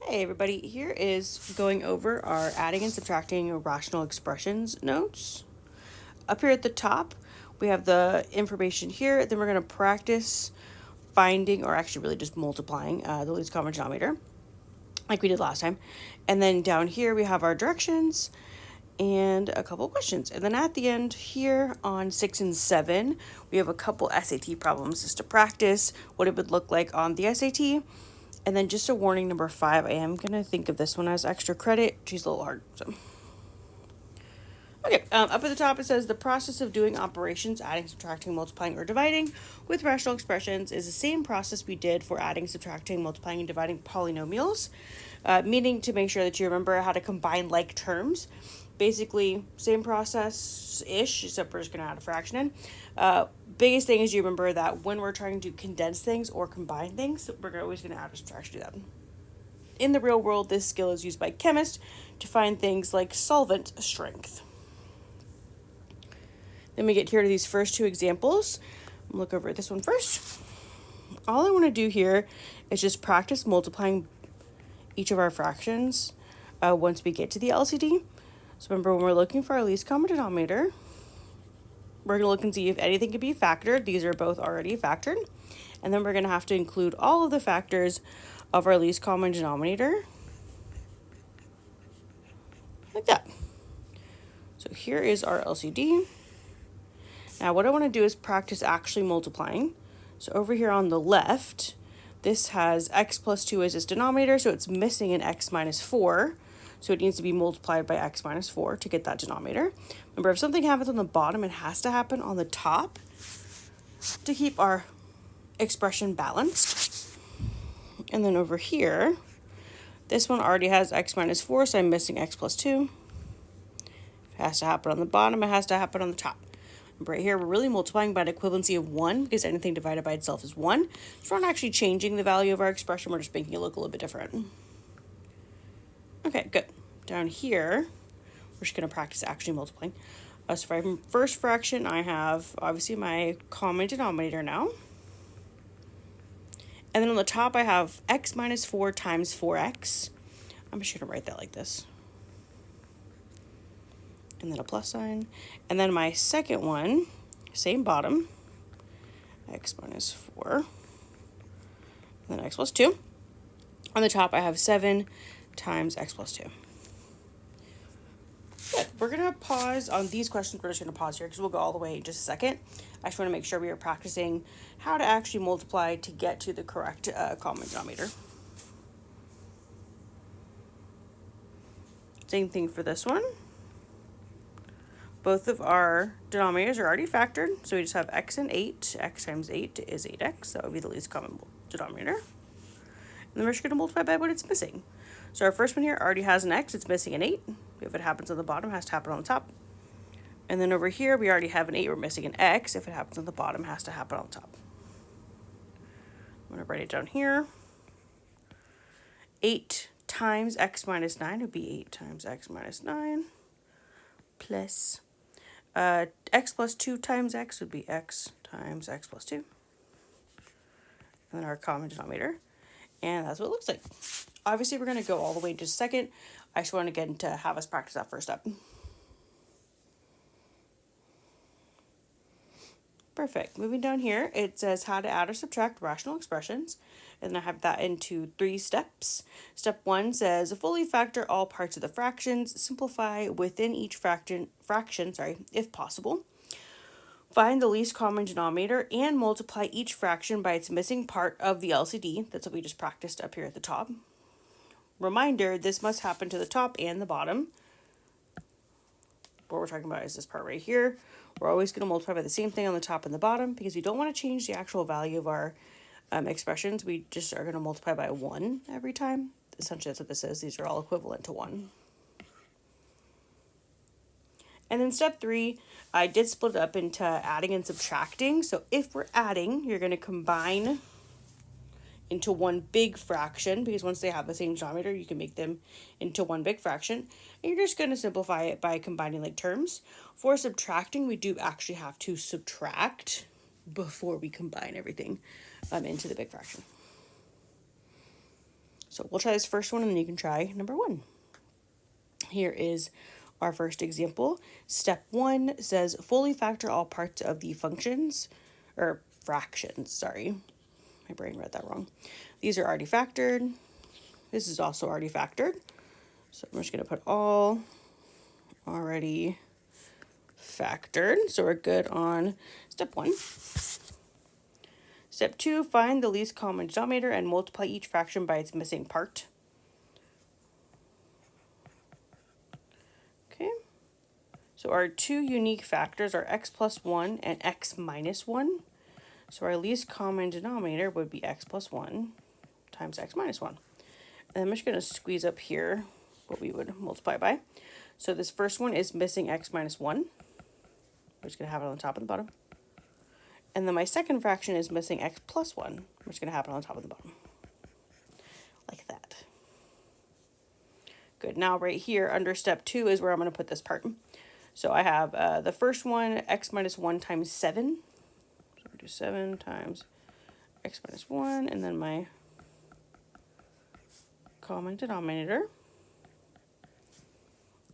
Hey everybody, here is going over our adding and subtracting rational expressions notes. Up here at the top, we have the information here. Then we're going to practice finding, or actually really just multiplying, the least common denominator, like we did last time. And then down here we have our directions and a couple questions. And then at the end here on 6 and 7, we have a couple SAT problems just to practice what it would look like on the SAT. And then just a warning, number 5, I am going to think of this one as extra credit. She's a little hard, so. Okay, up at the top it says the process of doing operations, adding, subtracting, multiplying, or dividing with rational expressions is the same process we did for adding, subtracting, multiplying, and dividing polynomials, meaning to make sure that you remember how to combine like terms. Basically, same process-ish, except we're just going to add a fraction in. Biggest thing is you remember that when we're trying to condense things or combine things, we're always going to add or subtract to that. In the real world, this skill is used by chemists to find things like solvent strength. Then we get here to these first two examples. Look over at this one first. All I want to do here is just practice multiplying each of our fractions once we get to the LCD. So remember, when we're looking for our least common denominator, we're going to look and see if anything can be factored. These are both already factored. And then we're going to have to include all of the factors of our least common denominator, like that. So here is our LCD. Now what I want to do is practice actually multiplying. So over here on the left, this has x plus 2 as its denominator, so it's missing an x minus 4. So it needs to be multiplied by x minus 4 to get that denominator. Remember, if something happens on the bottom, it has to happen on the top to keep our expression balanced. And then over here, this one already has x minus 4, so I'm missing x plus 2. If it has to happen on the bottom, it has to happen on the top. Remember, right here, we're really multiplying by an equivalency of 1 because anything divided by itself is 1. So we're not actually changing the value of our expression, we're just making it look a little bit different. Okay, good. Down here, we're just going to practice actually multiplying. So for my first fraction, I have obviously my common denominator now. And then on the top, I have x minus 4 times 4x. I'm just going to write that like this. And then a plus sign. And then my second one, same bottom, x minus 4, and then x plus 2. On the top, I have 7 times x plus 2. Good. We're going to pause on these questions. We're just going to pause here because we'll go all the way in just a second. I just want to make sure we are practicing how to actually multiply to get to the correct common denominator. Same thing for this one. Both of our denominators are already factored, so we just have x and 8. X times 8 is 8x. That would be the least common denominator. And then we're just going to multiply by what it's missing. So our first one here already has an x, it's missing an 8. If it happens on the bottom, it has to happen on the top. And then over here, we already have an 8, we're missing an x. If it happens on the bottom, it has to happen on the top. I'm going to write it down here. 8 times x minus 9 would be 8 times x minus 9 plus x plus 2 times x would be x times x plus 2. And then our common denominator. And that's what it looks like. Obviously, we're going to go all the way in just a second. I just want to get to have us practice that first step. Perfect. Moving down here, it says how to add or subtract rational expressions. And I have that into 3 steps. Step 1 says fully factor all parts of the fractions. Simplify within each fraction, if possible. Find the least common denominator and multiply each fraction by its missing part of the LCD. That's what we just practiced up here at the top. Reminder, this must happen to the top and the bottom. What we're talking about is this part right here. We're always going to multiply by the same thing on the top and the bottom because we don't want to change the actual value of our expressions. We just are going to multiply by 1 every time. Essentially, that's what this is. These are all equivalent to 1. And then step 3, I did split it up into adding and subtracting. So if we're adding, you're going to combine into one big fraction because once they have the same denominator, you can make them into one big fraction. And you're just going to simplify it by combining like terms. For subtracting, we do actually have to subtract before we combine everything into the big fraction. So we'll try this first one and then you can try number 1. Here is our first example. Step 1 says fully factor all parts of the functions, or fractions, sorry. My brain read that wrong. These are already factored. This is also already factored. So I'm just going to put all already factored. So we're good on step 1. Step 2, find the least common denominator and multiply each fraction by its missing part. Okay. So our 2 unique factors are x plus 1 and x minus 1. So our least common denominator would be x plus 1 times x minus 1. And I'm just going to squeeze up here what we would multiply by. So this first one is missing x minus 1. We're just going to have it on the top and the bottom. And then my second fraction is missing x plus 1. I'm just going to have it on the top and the bottom. Like that. Good. Now right here under step 2 is where I'm going to put this part. So I have the first one, x minus 1 times 7. So I'm going to do 7 times x minus 1, and then my common denominator.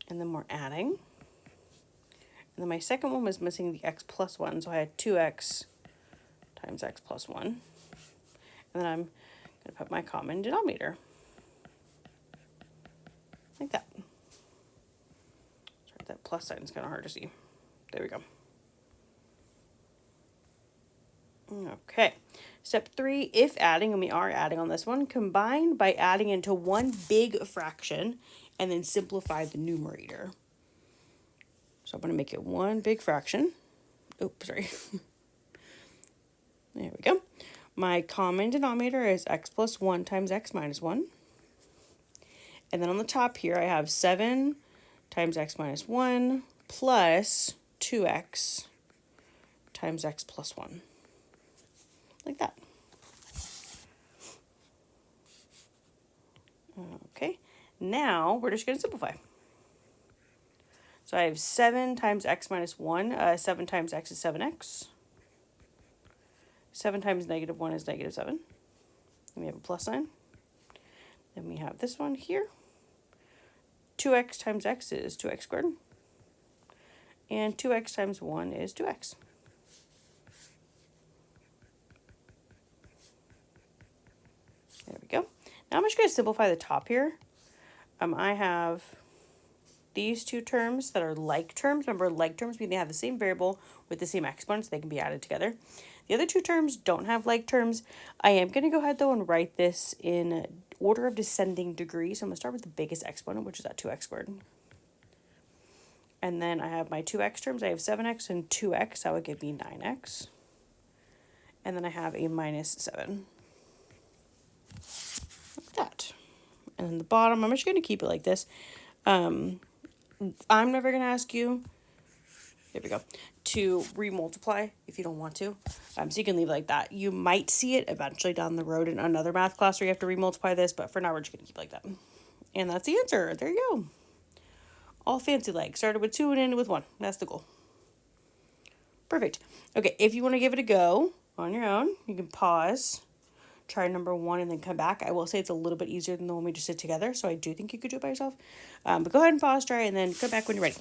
And then we're adding. And then my second one was missing the x plus 1, so I had 2x times x plus 1. And then I'm going to put my common denominator. Like that. Sorry, that plus sign is kind of hard to see. There we go. Okay. Step 3, if adding, and we are adding on this one, combine by adding into one big fraction and then simplify the numerator. So I'm going to make it one big fraction. Oops, sorry. There we go. My common denominator is x plus 1 times x minus 1. And then on the top here, I have 7 times x minus 1 plus 2x times x plus 1. Like that. Okay, now we're just going to simplify. So I have 7 times x minus 1. 7 times x is 7x. 7 times negative 1 is negative 7. And we have a plus sign. Then we have this one here. 2x times x is 2x squared. And 2x times 1 is 2x. There we go. Now I'm just going to simplify the top here. I have these two terms that are like terms. Remember, like terms mean they have the same variable with the same exponents. They can be added together. The other two terms don't have like terms. I am going to go ahead, though, and write this in order of descending degree. So I'm going to start with the biggest exponent, which is that 2x squared. And then I have my 2x terms. I have 7x and 2x. That would give me 9x. And then I have a minus 7. Like that. And then the bottom, I'm just going to keep it like this. I'm never going to ask you, there we go, to remultiply if you don't want to. So you can leave it like that. You might see it eventually down the road in another math class where you have to remultiply this, but for now we're just going to keep it like that. And that's the answer. There you go. All fancy like. Started with 2 and ended with 1. That's the goal. Perfect. Okay, if you want to give it a go on your own, you can pause, try number 1, and then come back. I will say it's a little bit easier than the one we just did together, so I do think you could do it by yourself. But go ahead and pause, try, and then come back when you're ready.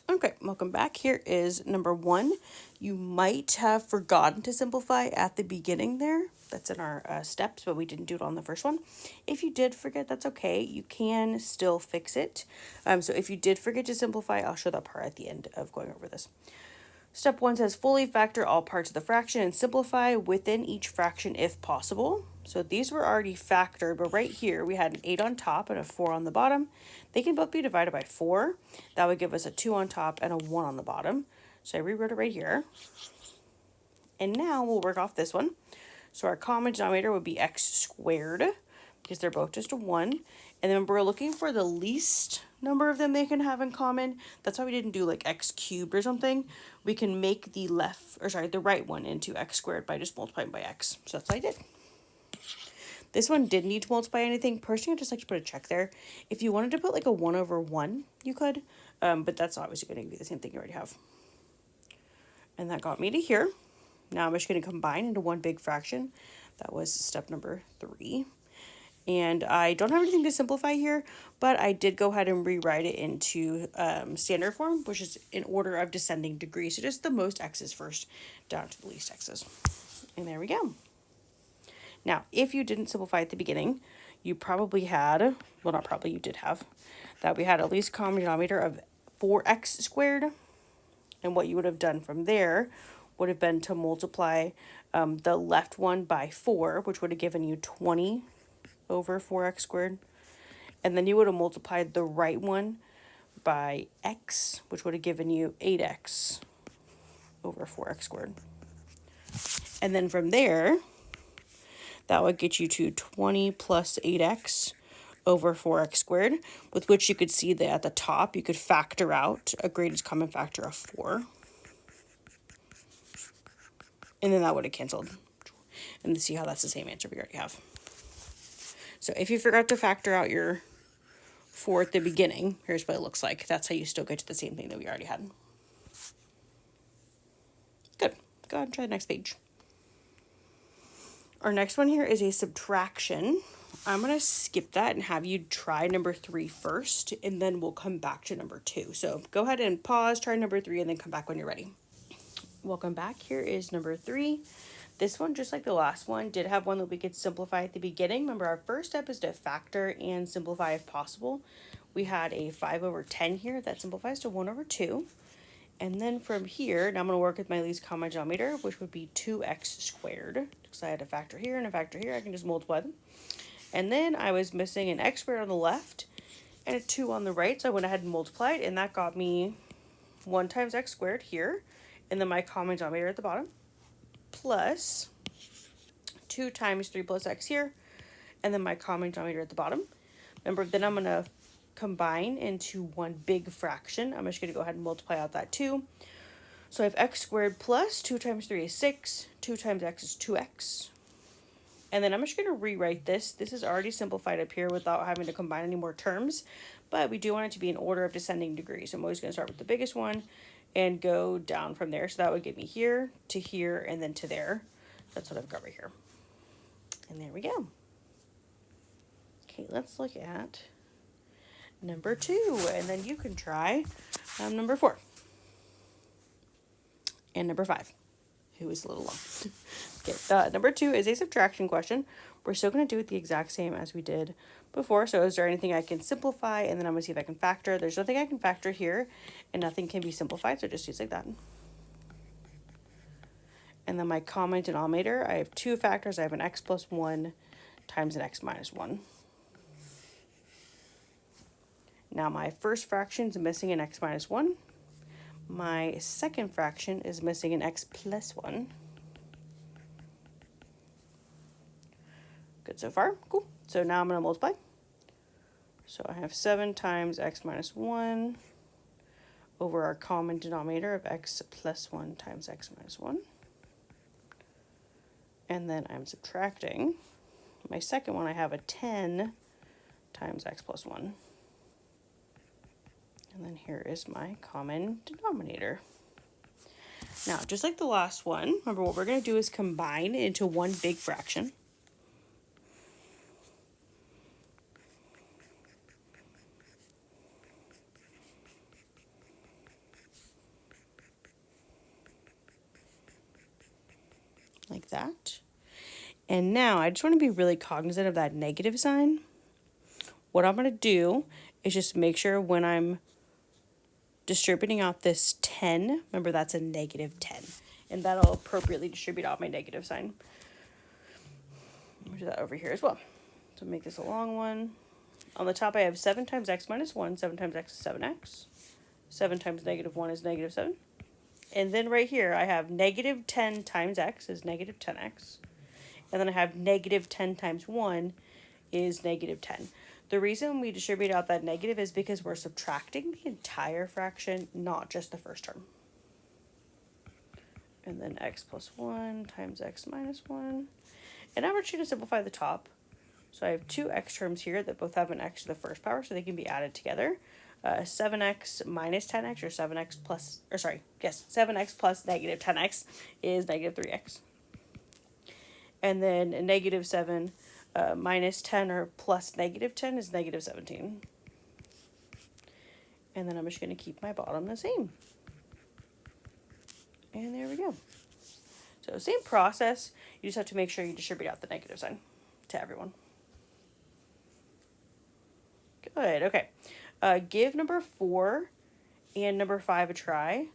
Okay, welcome back. Here is number 1. You might have forgotten to simplify at the beginning there. That's in our steps, but we didn't do it on the first one. If you did forget, that's okay. You can still fix it. So if you did forget to simplify, I'll show that part at the end of going over this. Step 1 says fully factor all parts of the fraction and simplify within each fraction if possible. So these were already factored, but right here we had an 8 on top and a 4 on the bottom. They can both be divided by 4. That would give us a 2 on top and a 1 on the bottom. So I rewrote it right here. And now we'll work off this one. So our common denominator would be x squared because they're both just a 1. And then we're looking for the least number of them they can have in common. That's why we didn't do like x cubed or something. We can make the the right one into x squared by just multiplying by x. So that's what I did. This one didn't need to multiply anything. Personally, I just like to put a check there. If you wanted to put like a 1 over 1, you could. But that's obviously going to be the same thing you already have. And that got me to here. Now I'm just going to combine into one big fraction. That was step number 3. And I don't have anything to simplify here, but I did go ahead and rewrite it into standard form, which is in order of descending degree. So just the most x's first down to the least x's. And there we go. Now, if you didn't simplify at the beginning, you probably had, well, not probably, you did have, that we had a least common denominator of 4x squared. And what you would have done from there would have been to multiply the left one by 4, which would have given you 20 over 4x squared. And then you would have multiplied the right one by x, which would have given you 8x over 4x squared. And then from there, that would get you to 20 plus 8x over 4x squared, with which you could see that at the top you could factor out a greatest common factor of 4. And then that would have canceled. And see how that's the same answer we already have. So if you forgot to factor out your 4 at the beginning, here's what it looks like. That's how you still get to the same thing that we already had. Good. Go ahead and try the next page. Our next one here is a subtraction. I'm going to skip that and have you try number 3 first, and then we'll come back to number 2. So go ahead and pause, try number 3, and then come back when you're ready. Welcome back. Here is number 3. This one, just like the last one, did have one that we could simplify at the beginning. Remember, our first step is to factor and simplify if possible. We had a 5 over 10 here that simplifies to 1 over 2. And then from here, now I'm going to work with my least common denominator, which would be 2x squared. Because I had a factor here and a factor here, I can just multiply them. And then I was missing an x squared on the left and a 2 on the right, so I went ahead and multiplied, and that got me 1 times x squared here, and then my common denominator at the bottom, plus 2 times 3 plus x here, and then my common denominator at the bottom. Remember, then I'm going to combine into one big fraction. I'm just going to go ahead and multiply out that 2. So I have x squared plus 2 times 3 is 6, 2 times x is 2x. And then I'm just going to rewrite this. This is already simplified up here without having to combine any more terms, but we do want it to be in order of descending degree. So I'm always going to start with the biggest one and go down from there. So that would get me here, and then to there. That's what I've got right here. And there we go. Okay, let's look at number 2, and then you can try number 4 and number 5, who is a little long. Okay, number 2 is a subtraction question. We're still going to do it the exact same as we did before. So is there anything I can simplify? And then I'm going to see if I can factor. There's nothing I can factor here, and nothing can be simplified, so just use like that. And then my common denominator, I have 2 factors. I have an x plus 1 times an x minus 1. Now my first fraction is missing an x minus 1. My second fraction is missing an x plus 1. Good so far. Cool. So now I'm going to multiply. So I have 7 times x minus 1 over our common denominator of x plus 1 times x minus 1. And then I'm subtracting. My second one, I have a 10 times x plus 1. And then here is my common denominator. Now, just like the last one, remember what we're going to do is combine into one big fraction. Like that. And now I just want to be really cognizant of that negative sign. What I'm going to do is just make sure when I'm distributing out this 10, remember that's a negative 10, and that'll appropriately distribute out my negative sign. I'll do that over here as well. So make this a long one. On the top I have 7 times x minus 1, 7 times x is 7x. 7 times negative 1 is negative 7. And then right here I have negative 10 times x is negative 10x. And then I have negative 10 times 1 is negative 10. The reason we distribute out that negative is because we're subtracting the entire fraction, not just the first term. And then x plus 1 times x minus 1. And now we're just going to simplify the top. So I have 2 x terms here that both have an x to the first power, so they can be added together. 7x minus 10x, or 7x plus, 7x plus negative 10x is negative 3x. And then a negative 7 minus 10 or plus negative 10 is negative 17. And then I'm just going to keep my bottom the same. And there we go. So same process, you just have to make sure you distribute out the negative sign to everyone. Good, okay. Give number 4 and number 5 a try,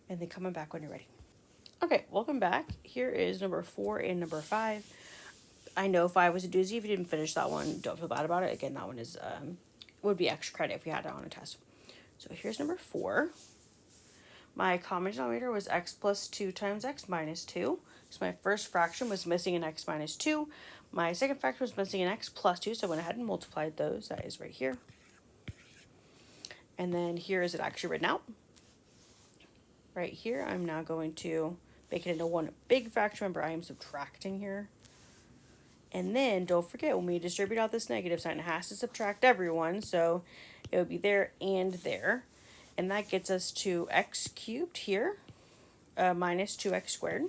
and then coming back when you're ready. Okay, welcome back. Here is number 4 and number 5. I know 5 was a doozy. If you didn't finish that one, don't feel bad about it. Again, that one is would be extra credit if you had it on a test. So here's number 4. My common denominator was x plus 2 times x minus 2. So my first fraction was missing an x minus 2. My second fraction was missing an x plus 2, so I went ahead and multiplied those. That is right here. And then here is it actually written out. Right here, I'm now going to make it into one big fraction. Remember, I am subtracting here. And then don't forget, when we distribute out this negative sign, it has to subtract everyone. So it would be there and there. And that gets us to x cubed here, minus 2x squared.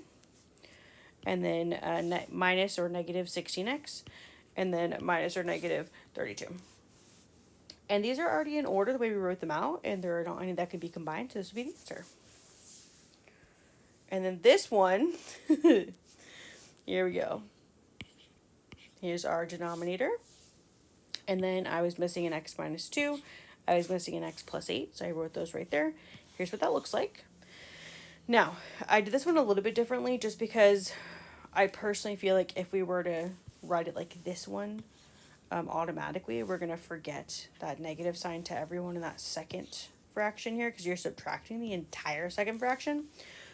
And then minus or negative 16x. And then minus or negative 32. And these are already in order the way we wrote them out. And there are not any that can be combined. So this would be the answer. And then this one, here we go. Here's our denominator. And then I was missing an x minus 2. I was missing an x plus 8. So I wrote those right there. Here's what that looks like. Now, I did this one a little bit differently just because I personally feel like if we were to write it like this one, automatically, we're going to forget that negative sign to everyone in that second fraction here because you're subtracting the entire second fraction.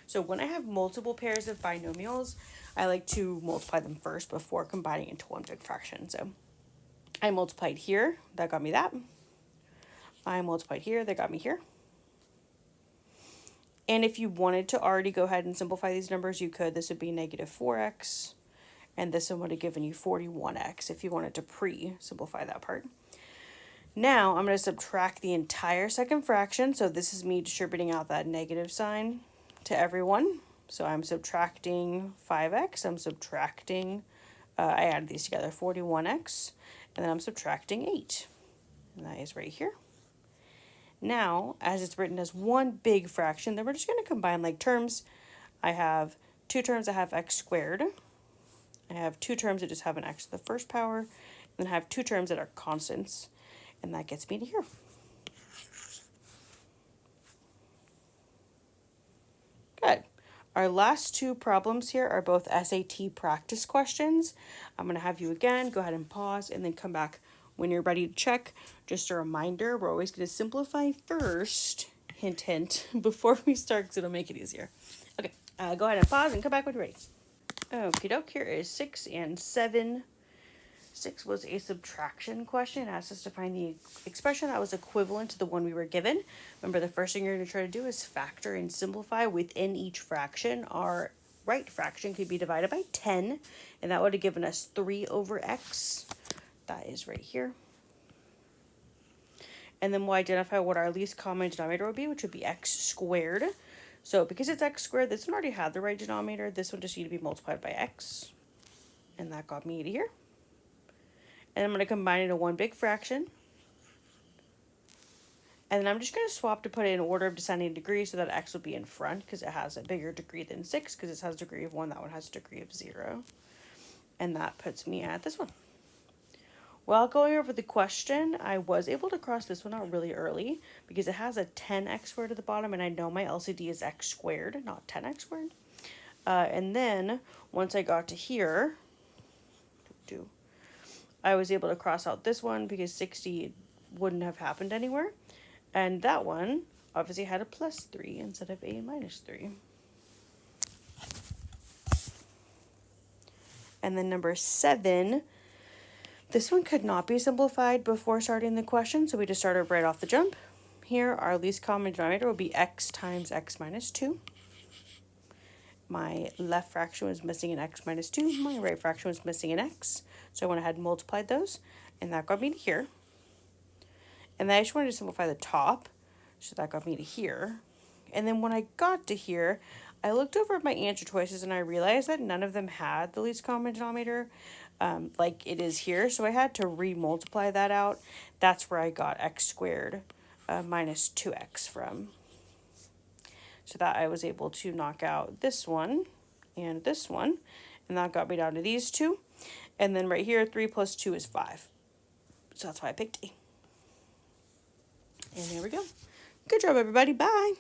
So when I have multiple pairs of binomials, I like to multiply them first before combining into one big fraction. So I multiplied here, that got me that. I multiplied here, that got me here. And if you wanted to already go ahead and simplify these numbers, you could. This would be negative 4x, and this one would have given you 41x if you wanted to pre-simplify that part. Now I'm going to subtract the entire second fraction. So this is me distributing out that negative sign to everyone. So I'm subtracting 5x, I'm subtracting, I added these together, 41x, and then I'm subtracting 8. And that is right here. Now, as it's written as one big fraction, then we're just going to combine like terms. I have 2 terms that have x squared. I have 2 terms that just have an x to the first power. And then I have 2 terms that are constants. And that gets me to here. Good. Our last 2 problems here are both SAT practice questions. I'm going to have you again go ahead and pause and then come back when you're ready to check. Just a reminder, we're always going to simplify first, hint, hint, before we start because it'll make it easier. Okay, go ahead and pause and come back when you're ready. Okie doke, here is 6 and 7. 6 was a subtraction question. It asked us to find the expression that was equivalent to the one we were given. Remember, the first thing you're going to try to do is factor and simplify within each fraction. Our right fraction could be divided by 10, and that would have given us 3 over x. That is right here. And then we'll identify what our least common denominator would be, which would be x squared. So because it's x squared, this one already had the right denominator. This one just needed to be multiplied by x. And that got me to here. And I'm going to combine it into one big fraction. And then I'm just going to swap to put it in order of descending degree so that x would be in front because it has a bigger degree than 6 because it has a degree of 1. That one has a degree of 0. And that puts me at this one. While going over the question, I was able to cross this one out really early because it has a 10x squared at the bottom and I know my LCD is x squared, not 10x squared. And then once I got to here, I was able to cross out this one because 60 wouldn't have happened anywhere. And that one obviously had a plus 3 instead of a minus 3. And then number 7, this one could not be simplified before starting the question, so we just started right off the jump. Here, our least common denominator will be x times x minus 2. My left fraction was missing an x minus 2. My right fraction was missing an x. So I went ahead and multiplied those, and that got me to here. And then I just wanted to simplify the top, so that got me to here. And then when I got to here, I looked over at my answer choices, and I realized that none of them had the least common denominator. like it is here. So I had to re-multiply that out. That's where I got x squared minus 2x from. So that I was able to knock out this one and this one. And that got me down to these two. And then right here, 3 plus 2 is 5. So that's why I picked A. And there we go. Good job, everybody. Bye.